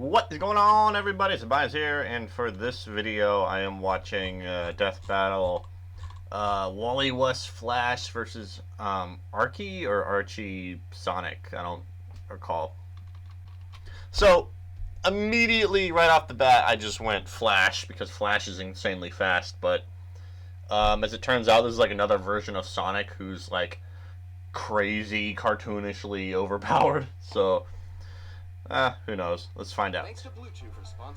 What is going on, everybody? Tobias here, and for this video, I am watching Death Battle, Wally West Flash versus Archie or Archie Sonic. I don't recall. So immediately, right off the bat, I just went Flash because Flash is insanely fast. But as it turns out, this is like another version of Sonic who's like crazy, cartoonishly overpowered. So. Who knows? Let's find out.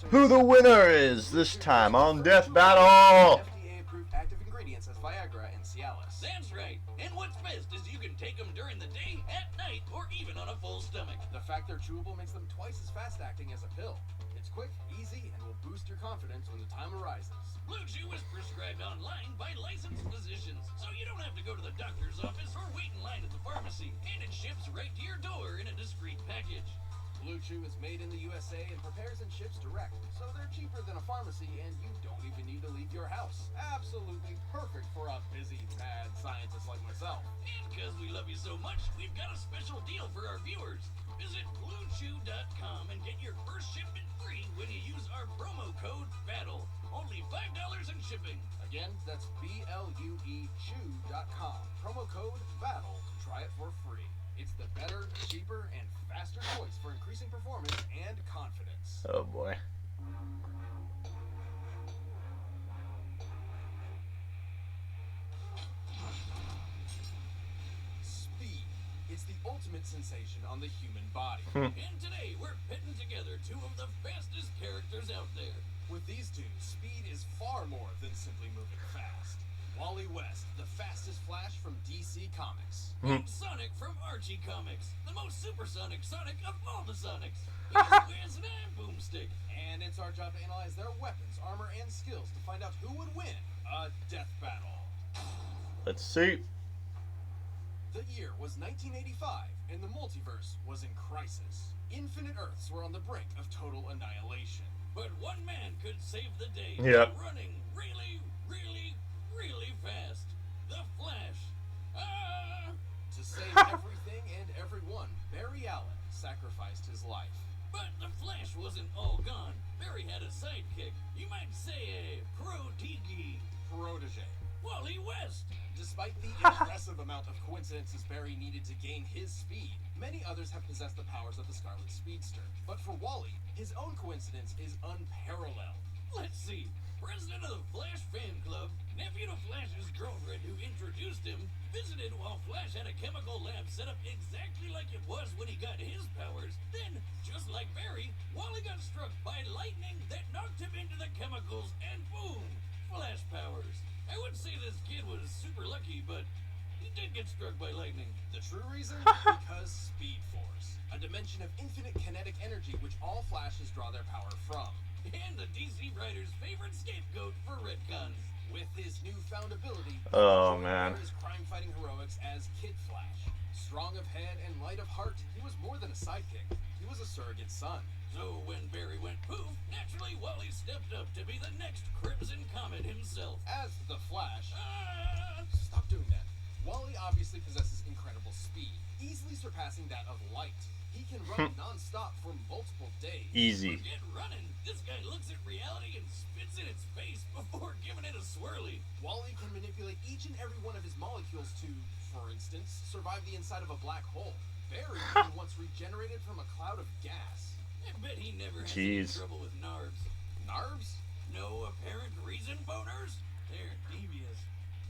Who the winner is this time on Death Battle! FDA-approved active ingredients as Viagra and Cialis. That's right. And what's best is you can take them during the day, at night, or even on a full stomach. The fact they're chewable makes them twice as fast-acting as a pill. It's quick, easy, and will boost your confidence when the time arises. Blue Chew is prescribed online by licensed physicians, so you don't have to go to the doctor's office or wait in line at the pharmacy. And it ships right to your door in a discreet package. Blue Chew is made in the USA and prepares and ships direct, so they're cheaper than a pharmacy and you don't even need to leave your house. Absolutely perfect for a busy, mad scientist like myself. And because we love you so much, we've got a special deal for our viewers. Visit BlueChew.com and get your first shipment free when you use our promo code BATTLE. Only $5 in shipping. Again, that's BLUEChew.com. Promo code BATTLE to try it for free. It's the better, cheaper, and faster choice for increasing performance and confidence. Oh boy. Speed. It's the ultimate sensation on the human body. And today, we're pitting together two of the fastest characters out there. With these two, speed is far more than simply moving fast. Wally West, the fastest Flash from DC Comics. And Sonic from Archie Comics, the most supersonic Sonic of all the Sonics. He's Wiz and I'm Boomstick. And it's our job to analyze their weapons, armor, and skills to find out who would win a death battle. Let's see. The year was 1985, and the multiverse was in crisis. Infinite Earths were on the brink of total annihilation. But one man could save the day Yep. by running really, really, really fast. The Flash. To save everything and everyone, Barry Allen sacrificed his life. But the Flash wasn't all gone. Barry had a sidekick. You might say a Protege. Wally West. Despite the impressive amount of coincidences Barry needed to gain his speed, many others have possessed the powers of the Scarlet Speedster. But for Wally, his own coincidence is unparalleled. Let's see. President of the Flash fan club, nephew to Flash's girlfriend who introduced him, visited while Flash had a chemical lab set up exactly like it was when he got his powers. Then, just like Barry, Wally got struck by lightning that knocked him into the chemicals and boom, Flash powers. I would say this kid was super lucky, but he did get struck by lightning. The true reason? Because Speed Force, a dimension of infinite kinetic energy which all Flashes draw their power from. And the DC writer's favorite scapegoat for retcons. With his newfound ability, Oh, he man. his crime-fighting heroics as Kid Flash. Strong of head and light of heart, he was more than a sidekick. He was a surrogate son. So when Barry went poof, naturally Wally stepped up to be the next Crimson Comet himself. As the Flash, Ah! stop doing that. Wally obviously possesses incredible speed, easily surpassing that of light. He can run non-stop for multiple days. Easy. Forget running. This guy looks at reality and spits in its face before giving it a swirly. Wally can manipulate each and every one of his molecules to, for instance, survive the inside of a black hole. Barry even once regenerated from a cloud of gas. I bet he never has Jeez. any trouble with NARBs. Narbs? No apparent reason, boners? They're devious.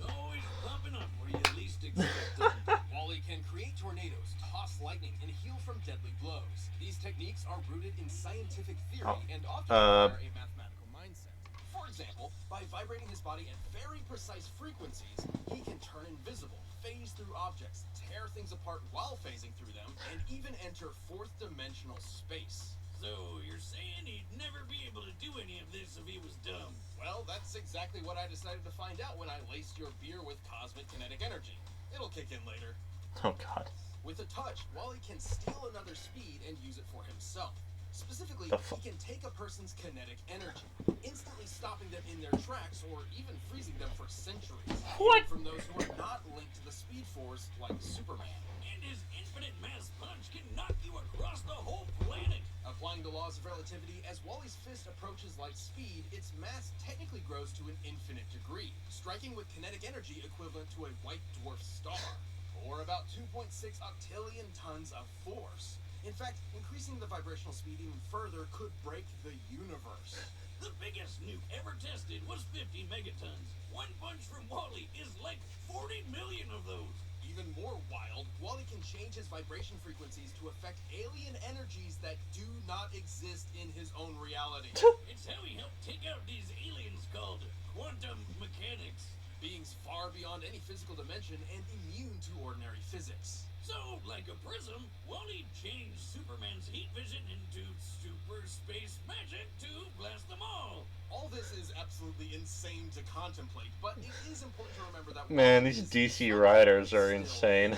Always popping up where you least expect them. Wally can create tornadoes, toss lightning, and heal from deadly blows. These techniques are rooted in scientific theory and often require a mathematical mindset. For example, by vibrating his body at very precise frequencies, he can turn invisible, phase through objects, tear things apart while phasing through them, and even enter fourth-dimensional space. So you're saying he'd never be able to do any of this if he was dumb? Well, that's exactly what I decided to find out when I laced your beer with cosmic kinetic energy. It'll kick in later. Oh god. With a touch, Wally can steal another speed and use it for himself. Specifically, The fu- he can take a person's kinetic energy, instantly stopping them in their tracks or even freezing them for centuries. What? From those who are not linked to the Speed Force, like Superman. And his infinite mass punch can knock you across the whole planet. Apply Defying the laws of relativity, as Wally's fist approaches light speed, its mass technically grows to an infinite degree, striking with kinetic energy equivalent to a white dwarf star, or about 2.6 octillion tons of force. In fact, increasing the vibrational speed even further could break the universe. The biggest nuke ever tested was 50 megatons. One punch from Wally is like 40 million of those. Even more wild, Wally can change his vibration frequencies to affect alien energies that do not exist in his own reality. It's how he helped take out these aliens called quantum mechanics. Beings far beyond any physical dimension and immune to ordinary physics. So, like a prism, Wally changed Superman's heat vision into super space magic to blast them all. All this is absolutely insane to contemplate, but it is important to remember that Man, Wally these is DC somehow writers are still insane.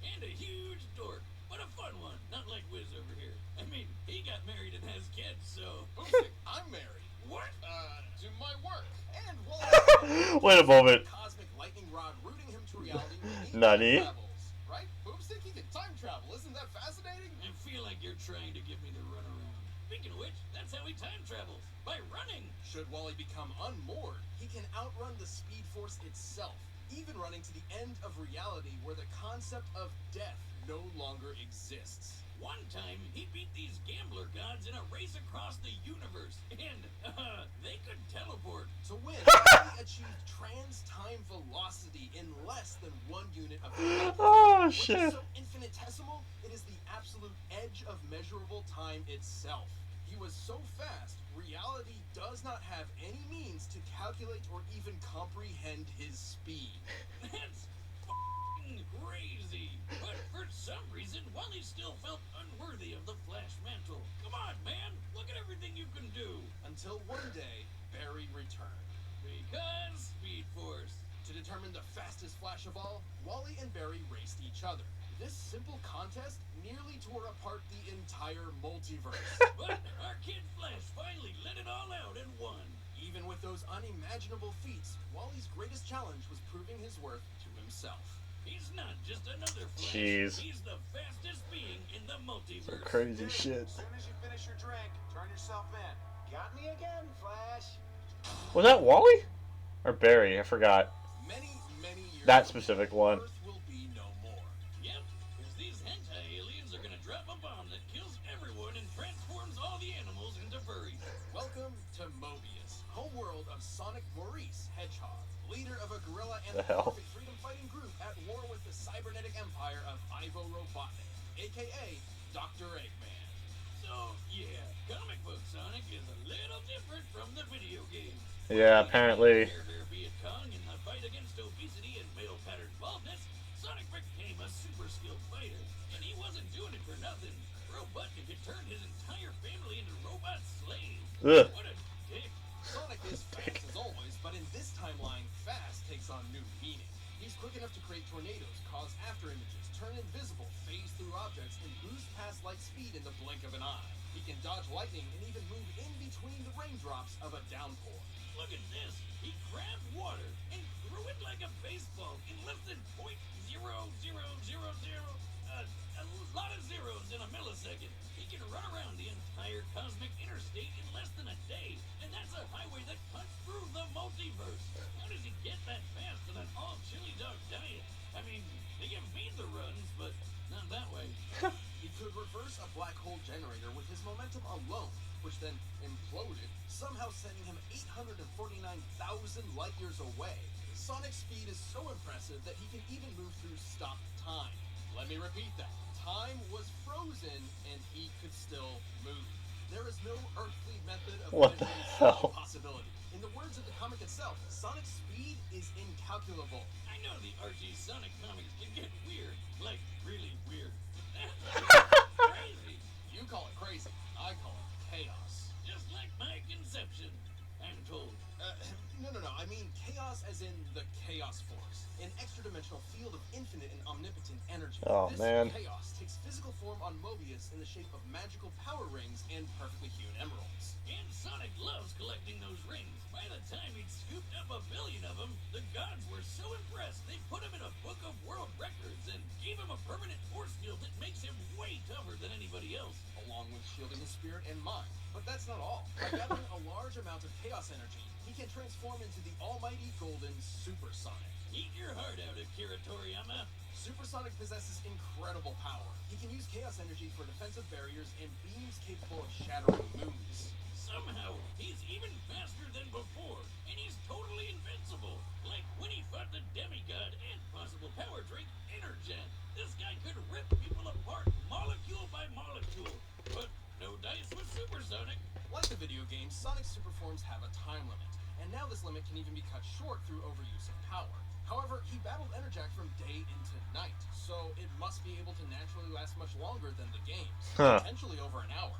And a huge dork, but a fun one, not like Wiz over here. I mean, he got married and has kids, so... Oopsie, I'm married. What? To my work. And Wally Wait a moment. cosmic lightning rod rooting him to reality when he Nani? travels. Right? Boomstick, he can time travel. Isn't that fascinating? I feel like you're trying to give me the runaround. Speaking of which, that's how he time travels, by running. Should Wally become unmoored, he can outrun the speed force itself, even running to the end of reality where the concept of death no longer exists. One time, he beat these gambler gods in a race across the universe, and they could teleport. To win, Wally achieved trans-time velocity in less than 1 unit of time. Oh Which shit. is so infinitesimal, it is the absolute edge of measurable time itself. He was so fast, reality does not have any means to calculate or even comprehend his speed. That's f***ing crazy. But for some reason, Wally still felt unworthy of the Flash mantle. Come on, man. Look at everything you can do. Until one day, Barry returned. Because Speed Force. To determine the fastest Flash of all, Wally and Barry raced each other. This simple contest nearly tore apart the entire multiverse. But our kid Flash finally let it all out and won. Even with those unimaginable feats, Wally's greatest challenge was proving his worth to himself. He's not just another Flash. Jeez. He's the fastest being in the multiverse. Crazy shit. As soon as you finish your drink, turn yourself in. Got me again, Flash. Was that Wally? Or Barry? I forgot. Many, many years That from specific now, one. Earth will be no more. Yep, because these hentai aliens are gonna drop a bomb that kills everyone and transforms all the animals into furries. Welcome to Mobius, homeworld of Sonic Maurice Hedgehog, leader of a guerrilla The hell? anthropomorphic freedom fighting group at war with the cybernetic empire of Ivo Robotnik, aka Dr. Eggman. So, yeah, comic book Sonic is a little different from the video game. Yeah, apparently. Care Bear Viet Cong in the fight against obesity and male pattern baldness, Sonic became a super skilled fighter. And he wasn't doing it for nothing. Robotnik had turned his entire family into robot slaves. Ugh. What a dick. Sonic is fast as always, but in this timeline, fast takes on new meaning. He's quick enough to create tornadoes, cause after images, turn invisible, phase through objects, and boost past light speed in the blink of an eye. He can dodge lightning and even move in between the raindrops of a downpour. Look at this. He grabbed water and threw it like a baseball in less than .0000. A lot of zeros in a millisecond. He can run around the entire cosmic interstate in less than a day, and that's a highway that cuts through the multiverse. How does he get that fast on an all-chili dog diet? I mean, they give me the runs, but not that way. He could reverse a black hole generator with his momentum alone, which then imploded, somehow sending him 849,000 light years away. Sonic's speed is so impressive that he can even move through stopped time. Let me repeat that. Time was frozen and he could still move. There is no earthly method of What the measuring such hell? a possibility. In the words of the comic itself, Sonic's speed is incalculable. I know the Archie Sonic comics can get weird, like really weird. Crazy. You call it crazy, I call it chaos. Just like my conception, I'm told. No. I mean chaos as in the chaos force, an extra-dimensional field of infinite and omnipotent energy. Oh, This man. chaos takes physical form on Mobius in the shape of magical power rings and perfectly hewn emeralds. And Sonic loves collecting those rings. By the time he'd scooped up 1 billion of them, the gods were so impressed they put him in a book of world records and gave him a permanent force field that makes him way tougher than anybody else. Along with shielding his spirit and mind. But that's not all. By gathering a large amount of chaos energy, he can transform into the almighty golden Supersonic. Eat your heart out, Akira Toriyama. Supersonic possesses incredible power. He can use chaos energy for defensive barriers and beams capable of shattering moons. Somehow, he's even faster than before, and he's totally invincible. Like when he fought the demigod and possible power drink Energen. This guy could rip people apart molecule by molecule. But no dice with Supersonic. Like the video game, Sonic Superforms have a time limit, and now this limit can even be cut short through overuse of power. However, he battled Enerjack from day into night, so it must be able to naturally last much longer than the games, potentially over an hour.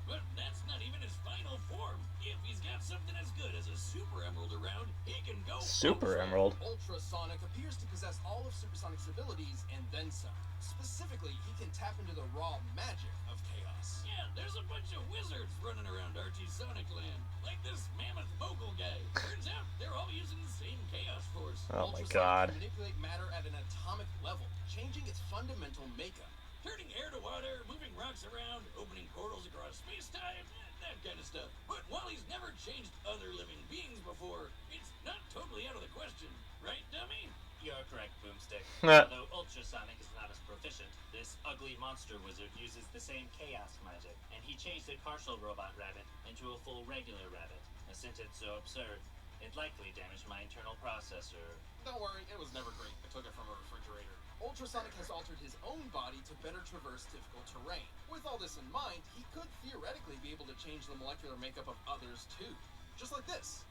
But that's not even his final form. If he's got something as good as a Super Emerald around, he can go Super Ultra. Emerald. Ultra Sonic appears to possess all of Supersonic's abilities and then some. Specifically, he can tap into the raw magic of chaos. Yeah, there's a bunch of wizards running around Archie Sonic Land. Like this mammoth mogul guy. Turns out they're all using the same chaos force. Oh my Ultra Sonic god. can manipulate matter at an atomic level, changing its fundamental makeup. Turning air to water, moving rocks around, opening portals across space-time, that kind of stuff. But while he's never changed other living beings before, it's not totally out of the question. Right, dummy? You're correct, Boomstick. Nah. Although Ultrasonic is not as proficient, this ugly monster wizard uses the same chaos magic, and he changed a partial robot rabbit into a full regular rabbit. A sentence so absurd, it likely damaged my internal processor. Don't worry, it was never great. I took it from a refrigerator. Ultrasonic has altered his own body to better traverse difficult terrain. With all this in mind, he could theoretically be able to change the molecular makeup of others too. Just like this.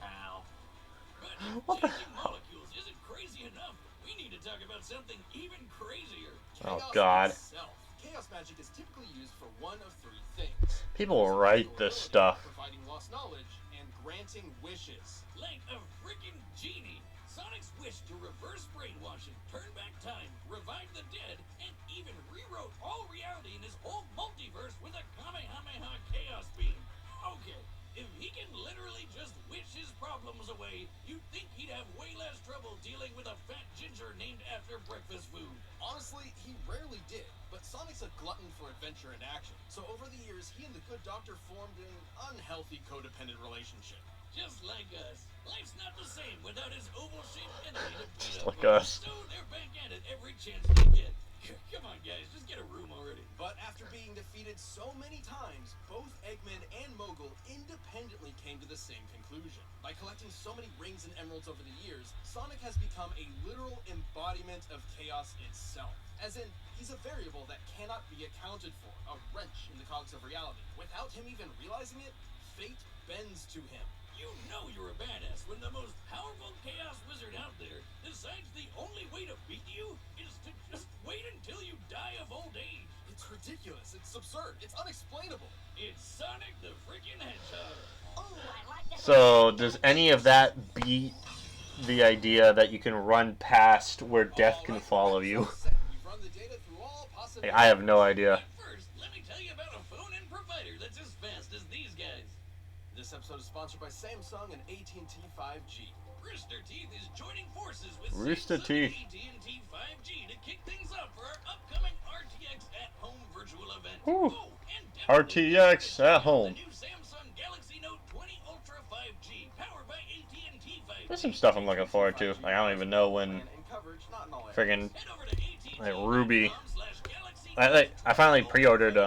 Ow. But if changing molecules isn't crazy enough, we need to talk about something even crazier. Oh Chaos god. itself. Chaos magic is typically used for one of three things. People write this stuff. Providing lost knowledge and granting wishes. Like a freaking genie. Sonic's wish to reverse brainwashing, turn back time, revive the dead, and even rewrote all reality in his whole multiverse with a Kamehameha Chaos Beam. Okay, if he can literally just wish his problems away, you'd think he'd have way less trouble dealing with a fat ginger named after breakfast food. Honestly, he rarely did, but Sonic's a glutton for adventure and action. So over the years, he and the Good Doctor formed an unhealthy codependent relationship. Just like us. Life's not the same without his oval-shaped enemy to beat Just up like on. us. So they're back at it every chance they get. Come on, guys, just get a room already. But after being defeated so many times, both Eggman and Mogul independently came to the same conclusion. By collecting so many rings and emeralds over the years, Sonic has become a literal embodiment of chaos itself. As in, he's a variable that cannot be accounted for, a wrench in the cogs of reality. Without him even realizing it, fate bends to him. You know you're a badass when the most powerful chaos wizard out there decides the only way to beat you is to just wait until you die of old age. It's ridiculous, it's absurd, it's unexplainable. It's Sonic the freaking Hedgehog. So, does any of that beat the idea that you can run past where death can follow you? We've run the data through all possibilities. I have no idea. But first, let me tell you about a phone-in provider that's as fast as these guys. This episode is sponsored by Samsung and AT&T 5G. Rooster Teeth is joining forces with Rooster Samsung Teeth. and AT&T 5G to kick things up for our upcoming RTX at Home virtual event. Whew. Oh, and definitely RTX at home. The new Samsung Galaxy Note 20 Ultra 5G, powered by AT&T 5G. There's some stuff I'm looking forward to. Like, I don't even know when And coverage, not in all friggin' Head over to like Ruby. AT&T.com/Galaxy I finally pre-ordered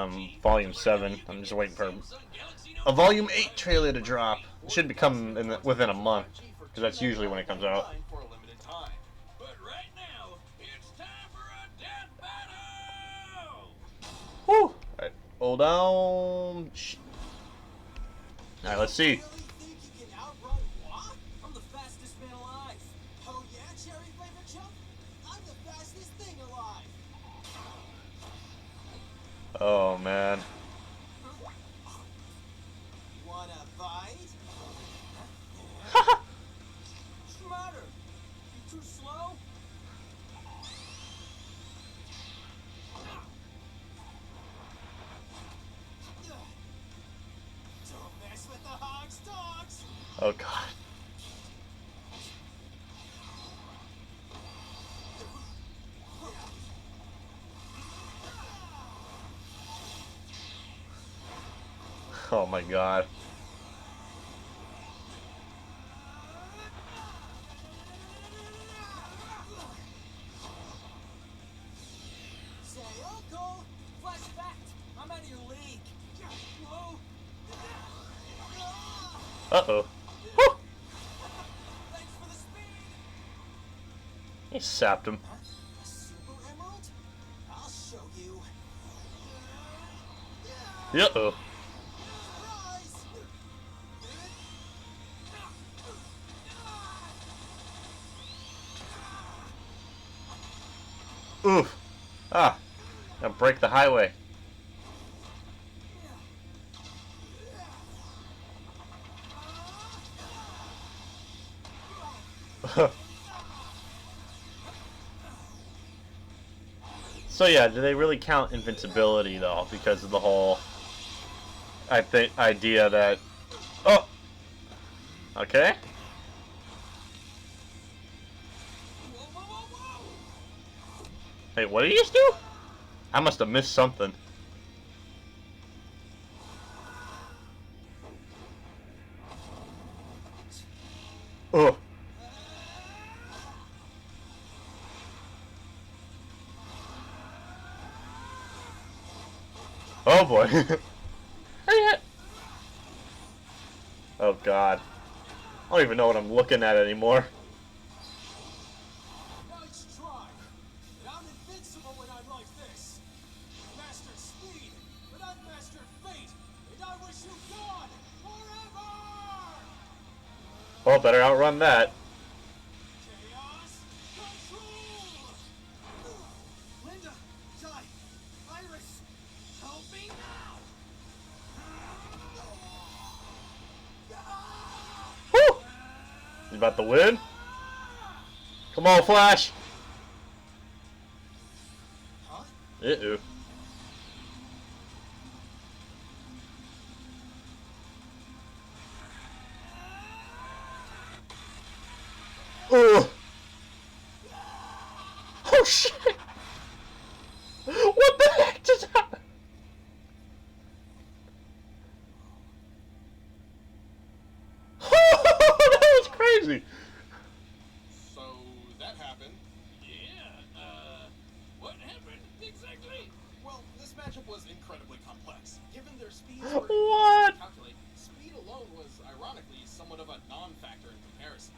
Volume 7. I'm just waiting for a Volume 8 trailer to drop. It should be coming within a month, because that's usually when it comes out. For a limited time. But right now, it's time for a death battle! Whew! Alright, hold on. Alright, let's see. Really think you can outrun Wah? I'm the fastest man alive. Oh yeah, cherry flavored chump? I'm the fastest thing alive. Oh man. Wanna bite? Schmatter! You too slow? Don't mess with the hog's dogs! Oh god. Oh my god. Say, Uncle! Flash fact! I'm out of your league! Whoa! Uh-oh. Whew! Thanks for the speed! He sapped him. Huh? A super emerald? I'll show you. Uh-oh. Surprise! Oof. Ah. Gonna break the highway. So yeah, do they really count invincibility though? Because of the whole, I think, idea that, oh, okay. Whoa, whoa, whoa, whoa! Hey, what did he just do? I must have missed something. Oh. Oh boy. Oh god. I don't even know what I'm looking at anymore. Nice try! But I'm invincible when I'm like this! You mastered speed, but I've mastered fate! And I wish you gone! Forever! Well, better outrun that. Chaos Control! Linda! Ty! Iris! Help me now! Woo! You about to win? Come on, Flash! Huh? Uh-oh. Oh! Oh shit! What the heck just happened? That was crazy! So that happened. Yeah, what happened exactly? Well, this matchup was incredibly complex. Given their speeds were What? impossible to calculate, speed alone was ironically somewhat of a non-factor in comparison.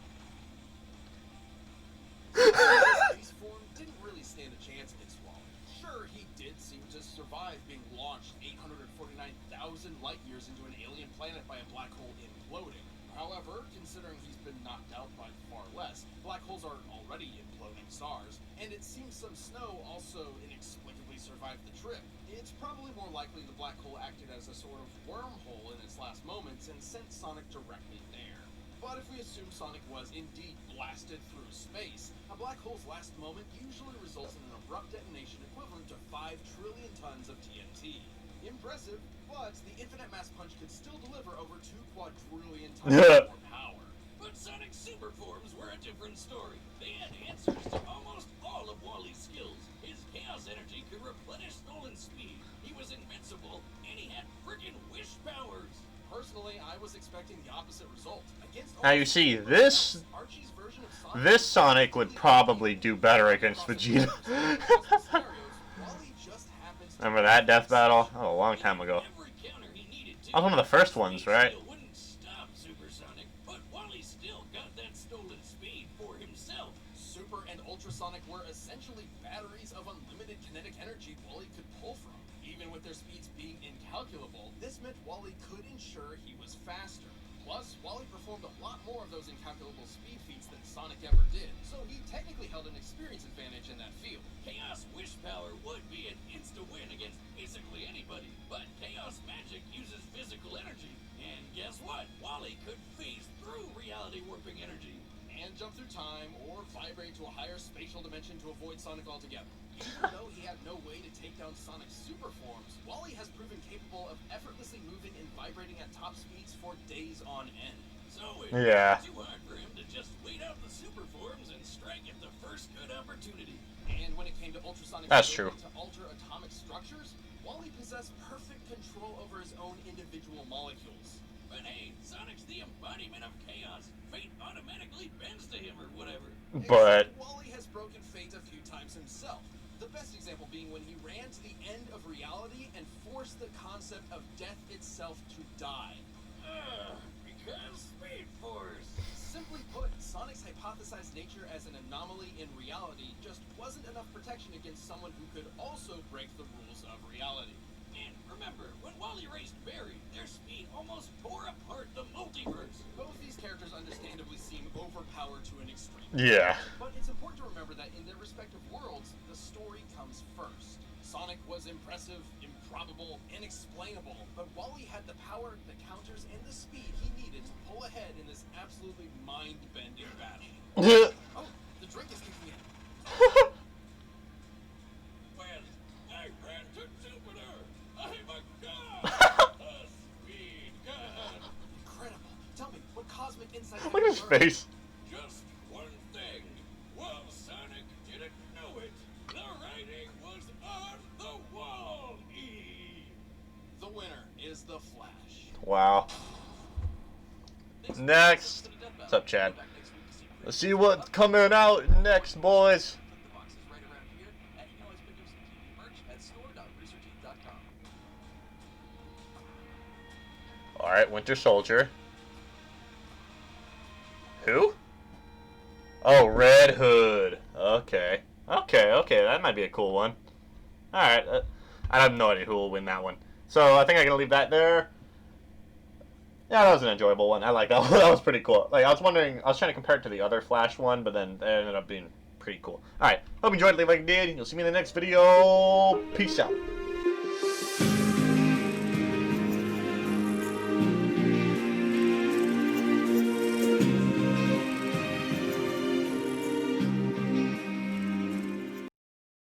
Space form didn't really stand a chance against Wally. Sure, he did seem to survive being launched 849,000 light years into an alien planet by a black hole imploding. However, considering he's been knocked out by far less, black holes are already imploding stars, and it seems some snow also inexplicably survived the trip. It's probably more likely the black hole acted as a sort of wormhole in its last moments and sent Sonic directly there. But if we assume Sonic was indeed blasted through space, a black hole's last moment usually results in an abrupt detonation equivalent to 5 trillion tons of TNT. Impressive, but the infinite mass punch could still deliver over 2 quadrillion times more power. But Sonic's super forms were a different story. They had answers to almost all of Wally's skills. His chaos energy could replenish stolen speed. He was invincible, and he had friggin' wish powers. Personally, I was expecting the opposite result. Against Now you see, this Archie's version of Sonic, this Sonic would probably do better against Vegeta. Wally just happens to Remember that death battle? Oh, a long time ago. Every counter he needed to. That was one of the first ones, right? Still wouldn't stop Supersonic, but Wally still got that stolen speed for himself. Super and Ultrasonic were essentially batteries of unlimited kinetic energy Wally could pull from. Even with their speeds being incalculable, this meant Wally could ensure he was faster. Plus, Wally performed a lot more of those incalculable speed feats than Sonic ever did, so he technically held an experience advantage in that field. Chaos Wish Power would be an insta-win against basically anybody, but Chaos Magic uses physical energy. And guess what? Wally could phase through reality warping energy. And jump through time, or vibrate to a higher spatial dimension to avoid Sonic altogether. Even though he had no way to take down Sonic's super forms, Wally has proven capable of effortlessly moving and vibrating at top speeds for days on end. So it Yeah. wasn't too hard for him to just wait out the super forms and strike at the first good opportunity. And when it came to Ultrasonic's That's ability true. to alter atomic structures, Wally possessed perfect control over his own individual molecules. But hey, Sonic's the embodiment of chaos. Fate automatically bends to him or whatever. But Except Wally has broken fate a few times himself. The best example being when he ran to the end of reality and forced the concept of death itself to die. Because Speed Force. Simply put, Sonic's hypothesized nature as an anomaly in reality just wasn't enough protection against someone who could also break the rules of reality. And remember, when Wally raced Barry, their speed almost tore apart the multiverse. Both these characters understandably seem overpowered to an extreme. yeah. But it's important to remember that in their respective worlds, the story comes first. Sonic was impressive, improbable, inexplainable, but Wally had the power, the counters, and the speed he needed to pull ahead in this absolutely mind-bending battle. Oh, the drink is kicking in. When I ran to Jupiter, I'm a god! A speed god! Incredible. Tell me, what cosmic insight Look at his face. Just one thing. Well, Sonic didn't know it. The writing was on the wall, E. The winner is the Flash. Wow. Thanks for Next. listening to Death Battle. What's up, Chad? Come back next week to see Let's see what's coming out next, boys. Click the boxes right around here, and you can always pick up some TV merch at store.roosterteeth.com. Alright, Winter Soldier. Who? Oh, Red Hood. Okay. Okay, that might be a cool one. Alright, I have no idea who will win that one. So, I think I'm going to leave that there. Yeah, that was an enjoyable one. I like that one. That was pretty cool. Like, I was trying to compare it to the other Flash one, but then it ended up being pretty cool. Alright, hope you enjoyed. Leave a like you did. You'll see me in the next video. Peace out.